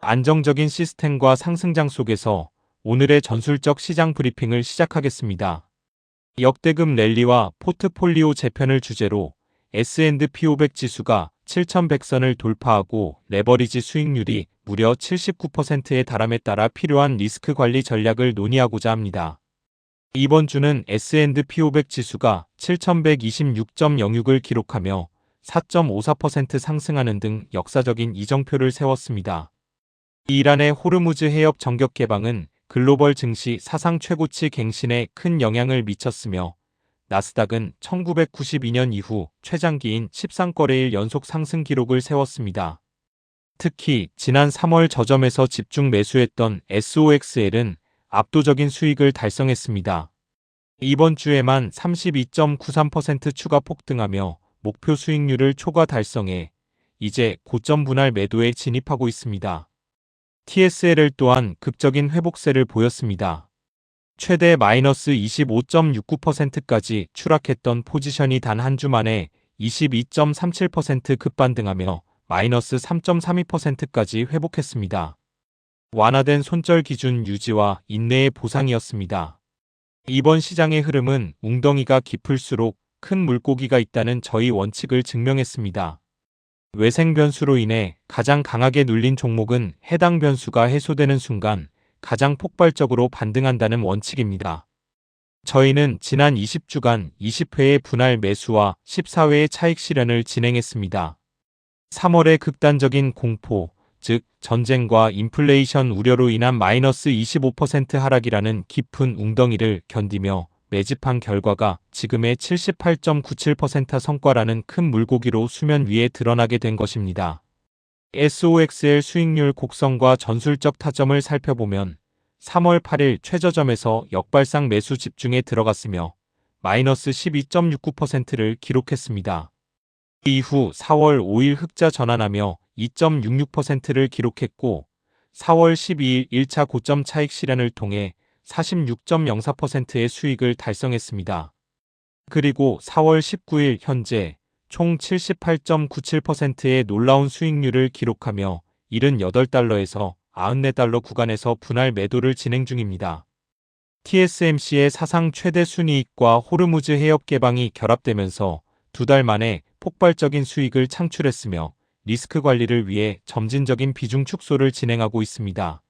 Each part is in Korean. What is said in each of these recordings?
안정적인 시스템과 상승장 속에서 오늘의 전술적 시장 브리핑을 시작하겠습니다. 역대급 랠리와 포트폴리오 재편을 주제로 S&P 500 지수가 7,100선을 돌파하고 레버리지 수익률이 무려 79%에 달함에 따라 필요한 리스크 관리 전략을 논의하고자 합니다. 이번 주는 S&P 500 지수가 7,126.06을 기록하며 4.54% 상승하는 등 역사적인 이정표를 세웠습니다. 이란의 호르무즈 해협 정격 개방은 글로벌 증시 사상 최고치 갱신에 큰 영향을 미쳤으며 나스닥은 1992년 이후 최장기인 13거래일 연속 상승 기록을 세웠습니다. 특히 지난 3월 저점에서 집중 매수했던 SOXL은 압도적인 수익을 달성했습니다. 이번 주에만 32.93% 추가 폭등하며 목표 수익률을 초과 달성해 이제 고점 분할 매도에 진입하고 있습니다. TSLR 또한 극적인 회복세를 보였습니다. 최대 마이너스 25.69%까지 추락했던 포지션이 단 한 주 만에 22.37% 급반등하며 마이너스 3.32%까지 회복했습니다. 완화된 손절 기준 유지와 인내의 보상이었습니다. 이번 시장의 흐름은 웅덩이가 깊을수록 큰 물고기가 있다는 저희 원칙을 증명했습니다. 외생 변수로 인해 가장 강하게 눌린 종목은 해당 변수가 해소되는 순간 가장 폭발적으로 반등한다는 원칙입니다. 저희는 지난 20주간 20회의 분할 매수와 14회의 차익 실현을 진행했습니다. 3월의 극단적인 공포, 즉 전쟁과 인플레이션 우려로 인한 마이너스 25% 하락이라는 깊은 웅덩이를 견디며 매집한 결과가 지금의 78.97% 성과라는 큰 물고기로 수면 위에 드러나게 된 것입니다. SOXL 수익률 곡선과 전술적 타점을 살펴보면 3월 8일 최저점에서 역발상 매수 집중에 들어갔으며 마이너스 12.69%를 기록했습니다. 이후 4월 5일 흑자 전환하며 2.66%를 기록했고 4월 12일 1차 고점 차익 실현을 통해 46.04%의 수익을 달성했습니다. 그리고 4월 19일 현재 총 78.97%의 놀라운 수익률을 기록하며 78달러에서 94달러 구간에서 분할 매도를 진행 중입니다. TSMC의 사상 최대 순이익과 호르무즈 해협 개방이 결합되면서 2달 만에 폭발적인 수익을 창출했으며 리스크 관리를 위해 점진적인 비중 축소를 진행하고 있습니다.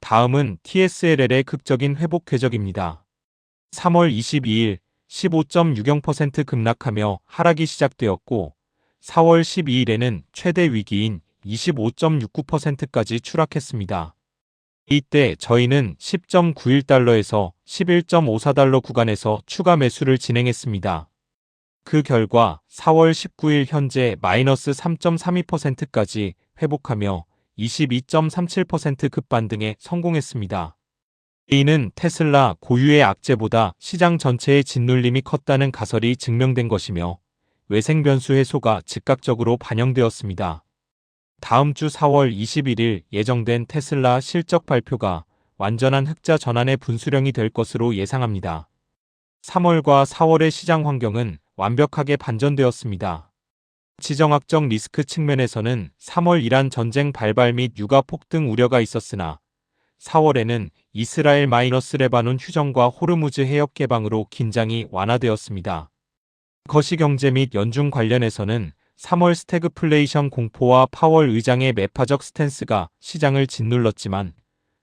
다음은 TSLL의 극적인 회복 궤적입니다. 3월 22일 15.60% 급락하며 하락이 시작되었고 4월 12일에는 최대 위기인 25.69%까지 추락했습니다. 이때 저희는 10.91달러에서 11.54달러 구간에서 추가 매수를 진행했습니다. 그 결과 4월 19일 현재 마이너스 3.32%까지 회복하며 22.37% 급반등에 성공했습니다. 이는 테슬라 고유의 악재보다 시장 전체의 짓눌림이 컸다는 가설이 증명된 것이며 외생 변수 해소가 즉각적으로 반영되었습니다. 다음 주 4월 21일 예정된 테슬라 실적 발표가 완전한 흑자 전환의 분수령이 될 것으로 예상합니다. 3월과 4월의 시장 환경은 완벽하게 반전되었습니다. 지정학적 리스크 측면에서는 3월 이란 전쟁 발발 및 유가 폭등 우려가 있었으나 4월에는 이스라엘-레바논 휴전과 호르무즈 해협 개방으로 긴장이 완화되었습니다. 거시경제 및 연중 관련해서는 3월 스태그플레이션 공포와 파월 의장의 매파적 스탠스가 시장을 짓눌렀지만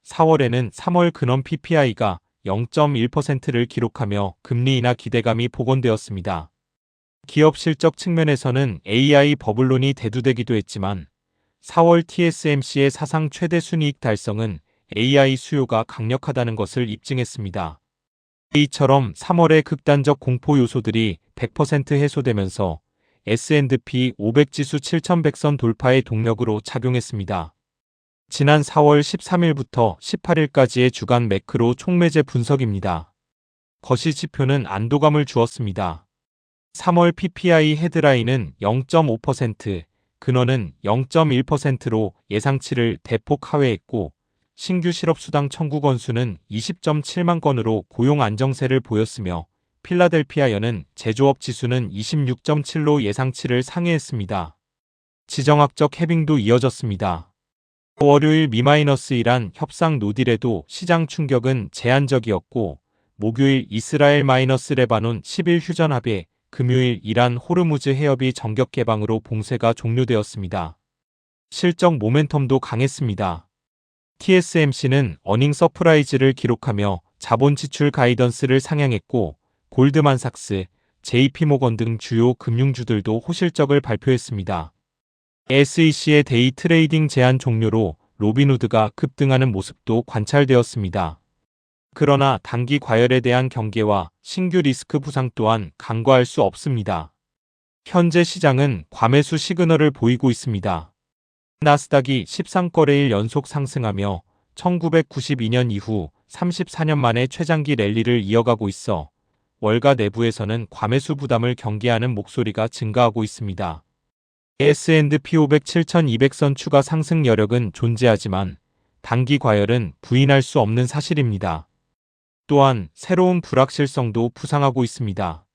4월에는 3월 근원 PPI가 0.1%를 기록하며 금리 인하 기대감이 복원되었습니다. 기업 실적 측면에서는 AI 버블론이 대두되기도 했지만 4월 TSMC의 사상 최대 순이익 달성은 AI 수요가 강력하다는 것을 입증했습니다. 이처럼 3월의 극단적 공포 요소들이 100% 해소되면서 S&P 500 지수 7,100선 돌파의 동력으로 작용했습니다. 지난 4월 13일부터 18일까지의 주간 매크로 총매제 분석입니다. 거시지표는 안도감을 주었습니다. 3월 PPI 헤드라인은 0.5%, 근원은 0.1%로 예상치를 대폭 하회했고 신규 실업수당 청구 건수는 20.7만 건으로 고용 안정세를 보였으며 필라델피아연은 제조업 지수는 26.7로 예상치를 상회했습니다. 지정학적 해빙도 이어졌습니다. 월요일 -1한 협상 노딜에도 시장 충격은 제한적이었고, 목요일 이스라엘 레바논 10일 휴전 합의, 금요일 이란 호르무즈 해협이 전격 개방으로 봉쇄가 종료되었습니다. 실적 모멘텀도 강했습니다. TSMC는 어닝 서프라이즈를 기록하며 자본 지출 가이던스를 상향했고, 골드만삭스, JP모건 등 주요 금융주들도 호실적을 발표했습니다. SEC의 데이 트레이딩 제한 종료로 로빈후드가 급등하는 모습도 관찰되었습니다. 그러나 단기 과열에 대한 경계와 신규 리스크 부상 또한 간과할 수 없습니다. 현재 시장은 과매수 시그널을 보이고 있습니다. 나스닥이 13거래일 연속 상승하며 1992년 이후 34년 만에 최장기 랠리를 이어가고 있어 월가 내부에서는 과매수 부담을 경계하는 목소리가 증가하고 있습니다. S&P 500 7200선 추가 상승 여력은 존재하지만 단기 과열은 부인할 수 없는 사실입니다. 또한 새로운 불확실성도 부상하고 있습니다.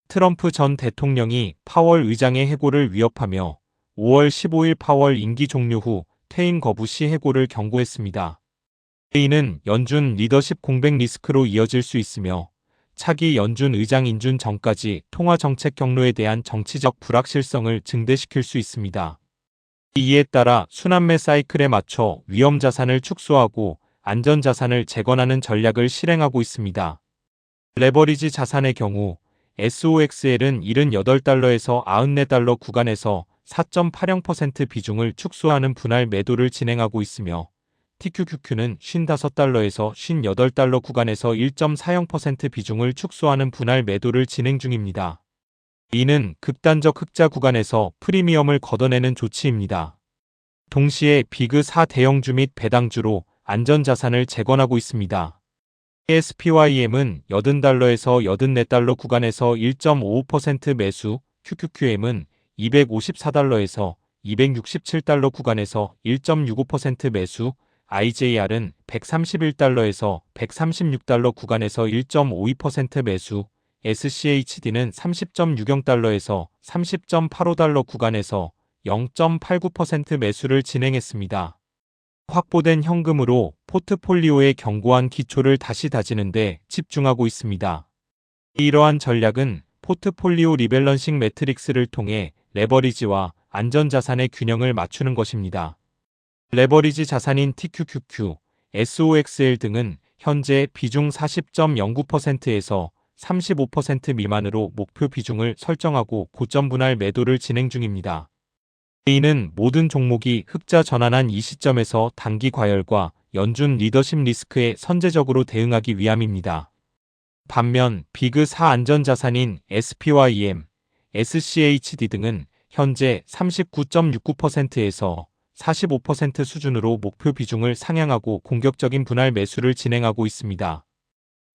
트럼프 전 대통령이 파월 의장의 해고를 위협하며 5월 15일 파월 임기 종료 후 퇴임 거부 시 해고를 경고했습니다. 이는 연준 리더십 공백 리스크로 이어질 수 있으며 차기 연준 의장 인준 전까지 통화 정책 경로에 대한 정치적 불확실성을 증대시킬 수 있습니다. 이에 따라 순환매 사이클에 맞춰 위험 자산을 축소하고 안전 자산을 재건하는 전략을 실행하고 있습니다. 레버리지 자산의 경우 SOXL은 78달러에서 94달러 구간에서 4.80% 비중을 축소하는 분할 매도를 진행하고 있으며 TQQQ는 55달러에서 58달러 구간에서 1.40% 비중을 축소하는 분할 매도를 진행 중입니다. 이는 극단적 흑자 구간에서 프리미엄을 걷어내는 조치입니다. 동시에 비그 4 대형주 및 배당주로 안전자산을 재건하고 있습니다. SPYM은 80달러에서 84달러 구간에서 1.55% 매수, QQQM은 254달러에서 267달러 구간에서 1.65% 매수, IJR은 131달러에서 136달러 구간에서 1.52% 매수, SCHD는 30.60달러에서 30.85달러 구간에서 0.89% 매수를 진행했습니다. 확보된 현금으로 포트폴리오의 견고한 기초를 다시 다지는 데 집중하고 있습니다. 이러한 전략은 포트폴리오 리밸런싱 매트릭스를 통해 레버리지와 안전자산의 균형을 맞추는 것입니다. 레버리지 자산인 TQQQ, SOXL 등은 현재 비중 40.09%에서 35% 미만으로 목표 비중을 설정하고 고점 분할 매도를 진행 중입니다. 이는 모든 종목이 흑자 전환한 이 시점에서 단기 과열과 연준 리더십 리스크에 선제적으로 대응하기 위함입니다. 반면 비그 4 안전자산인 SPYM, SCHD 등은 현재 39.69%에서 45% 수준으로 목표 비중을 상향하고 공격적인 분할 매수를 진행하고 있습니다.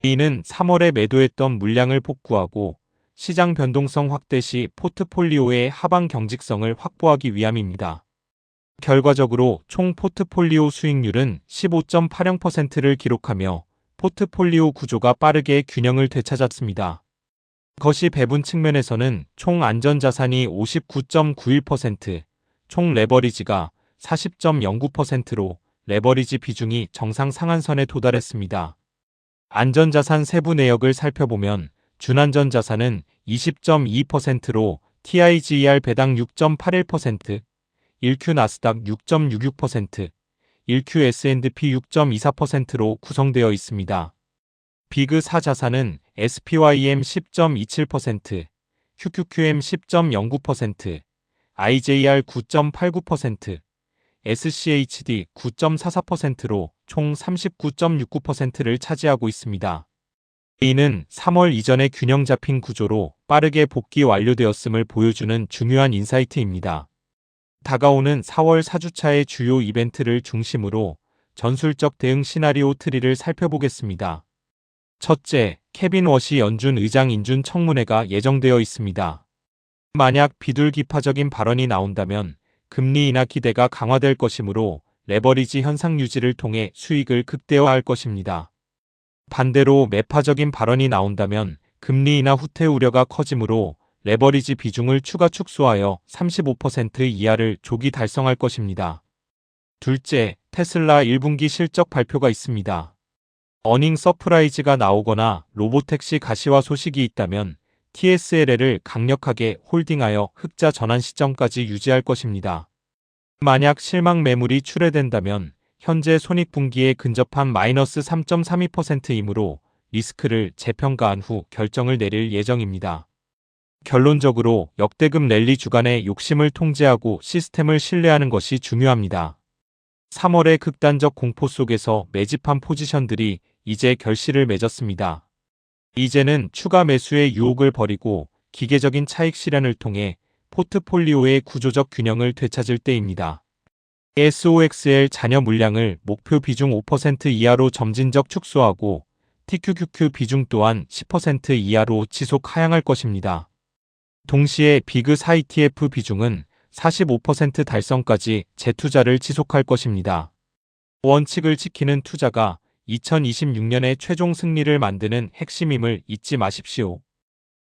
이는 3월에 매도했던 물량을 복구하고 시장 변동성 확대 시 포트폴리오의 하방 경직성을 확보하기 위함입니다. 결과적으로 총 포트폴리오 수익률은 15.80%를 기록하며 포트폴리오 구조가 빠르게 균형을 되찾았습니다. 거시 배분 측면에서는 총 안전자산이 59.91%, 총 레버리지가 40.09%로 레버리지 비중이 정상 상한선에 도달했습니다. 안전자산 세부 내역을 살펴보면 준안전자산은 20.22%로 TIGER 배당 6.81%, 1Q 나스닥 6.66%, 1Q S&P 6.24%로 구성되어 있습니다. 비그 4 자산은 SPYM 10.27%, QQQM 10.09%, IJR 9.89%, SCHD 9.44%로 총 39.69%를 차지하고 있습니다. 이는 3월 이전의 균형 잡힌 구조로 빠르게 복귀 완료되었음을 보여주는 중요한 인사이트입니다. 다가오는 4월 4주차의 주요 이벤트를 중심으로 전술적 대응 시나리오 트리를 살펴보겠습니다. 첫째, 케빈 워시 연준 의장 인준 청문회가 예정되어 있습니다. 만약 비둘기파적인 발언이 나온다면 금리 인하 기대가 강화될 것이므로 레버리지 현상 유지를 통해 수익을 극대화할 것입니다. 반대로 매파적인 발언이 나온다면 금리 인하 후퇴 우려가 커지므로 레버리지 비중을 추가 축소하여 35% 이하를 조기 달성할 것입니다. 둘째, 테슬라 1분기 실적 발표가 있습니다. 어닝 서프라이즈가 나오거나 로보택시 가시화 소식이 있다면 TSL을 강력하게 홀딩하여 흑자 전환 시점까지 유지할 것입니다. 만약 실망 매물이 출회된다면 현재 손익분기에 근접한 마이너스 3.32%이므로 리스크를 재평가한 후 결정을 내릴 예정입니다. 결론적으로 역대급 랠리 주간의 욕심을 통제하고 시스템을 신뢰하는 것이 중요합니다. 3월의 극단적 공포 속에서 매집한 포지션들이 이제 결실을 맺었습니다. 이제는 추가 매수의 유혹을 버리고 기계적인 차익 실현을 통해 포트폴리오의 구조적 균형을 되찾을 때입니다. SOXL 잔여 물량을 목표 비중 5% 이하로 점진적 축소하고 TQQQ 비중 또한 10% 이하로 지속 하향할 것입니다. 동시에 비그4 ETF 비중은 45% 달성까지 재투자를 지속할 것입니다. 원칙을 지키는 투자가 2026년의 최종 승리를 만드는 핵심임을 잊지 마십시오.